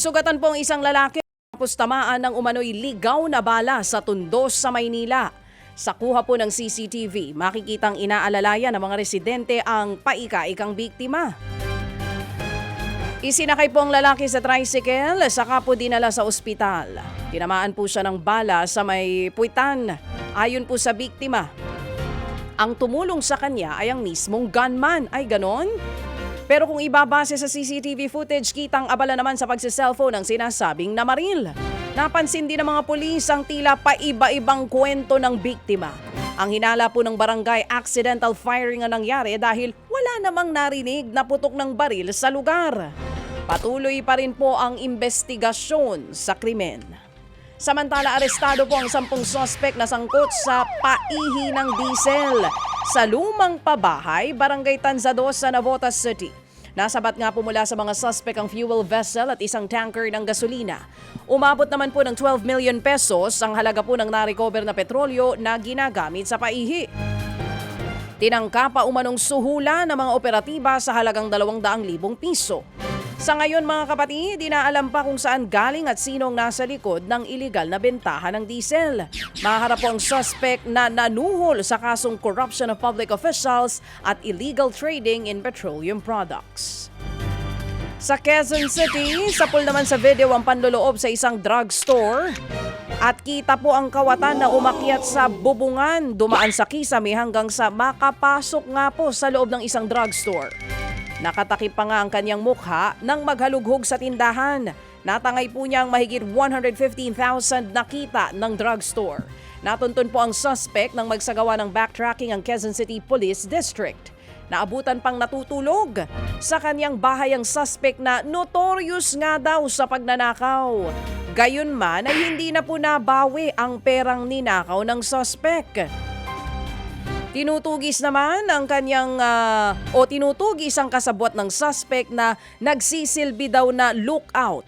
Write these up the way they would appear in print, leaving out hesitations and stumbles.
Sugatan po ang isang lalaki tapos tamaan ng umano'y ligaw na bala sa Tundos sa Maynila. Sa kuha po ng CCTV, makikitang inaalalayan ng mga residente ang paika-ikang biktima. Isinakay po ang lalaki sa tricycle, saka po dinala sa ospital. Tinamaan po siya ng bala sa may puwitan. Ayon po sa biktima, ang tumulong sa kanya ay ang mismong gunman. Ay ganon? Pero kung ibabase sa CCTV footage, kitang abala naman sa pagsiselfone ng sinasabing namaril. Napansin din ng mga pulis ang tila paiba-ibang kwento ng biktima. Ang hinala po ng barangay, accidental firing ang nangyari dahil wala namang narinig na putok ng baril sa lugar. Patuloy pa rin po ang investigasyon sa krimen. Samantala, arestado po ang 10 suspect na sangkot sa paihi ng diesel sa lumang pabahay, Barangay Tanzados sa Navotas City. Nasabat nga po mula sa mga suspect ang fuel vessel at isang tanker ng gasolina. Umabot naman po ng 12 million pesos ang halaga po ng narecover na petrolyo na ginagamit sa paihi. Tinangka pa umanong suhula ng mga operatiba sa halagang 200,000 piso. Sa ngayon mga kapatid, dinaalam pa kung saan galing at sino ang nasa likod ng iligal na bentahan ng diesel. Maharap po ang suspect na nanuhol sa kasong corruption of public officials at illegal trading in petroleum products. Sa Quezon City, sapul naman sa video ang panloloob sa isang drugstore. At kita po ang kawatan na umakyat sa bubungan, dumaan sa kisame hanggang sa makapasok nga po sa loob ng isang drugstore. Nakatakip pa nga ang kanyang mukha nang maghalughog sa tindahan. Natangay po niya ang mahigit 115,000 na kita ng drugstore. Natuntun po ang suspect nang magsagawa ng backtracking ang Quezon City Police District. Naabutan pang natutulog sa kanyang bahay ang suspect na notorious nga daw sa pagnanakaw. Gayunman ay hindi na po nabawi ang perang ninakaw ng suspect. Tinutugis naman ang tinutugis ang kasabwat ng suspect na nagsisilbi daw na lookout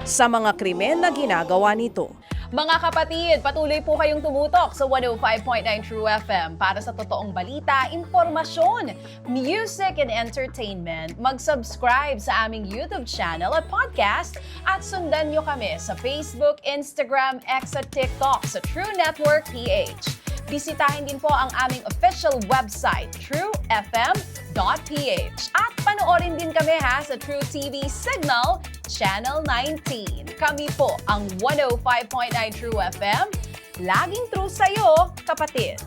sa mga krimen na ginagawa nito. Mga kapatid, patuloy po kayong tumutok sa 105.9 True FM para sa totoong balita, impormasyon, music and entertainment. Mag-subscribe sa aming YouTube channel at podcast at sundan nyo kami sa Facebook, Instagram, X at TikTok sa True Network PH. Bisitahin din po ang aming official website, truefm.ph. At panoorin din kami sa True TV Signal, Channel 19. Kami po ang 105.9 True FM. Laging true sa'yo, kapatid.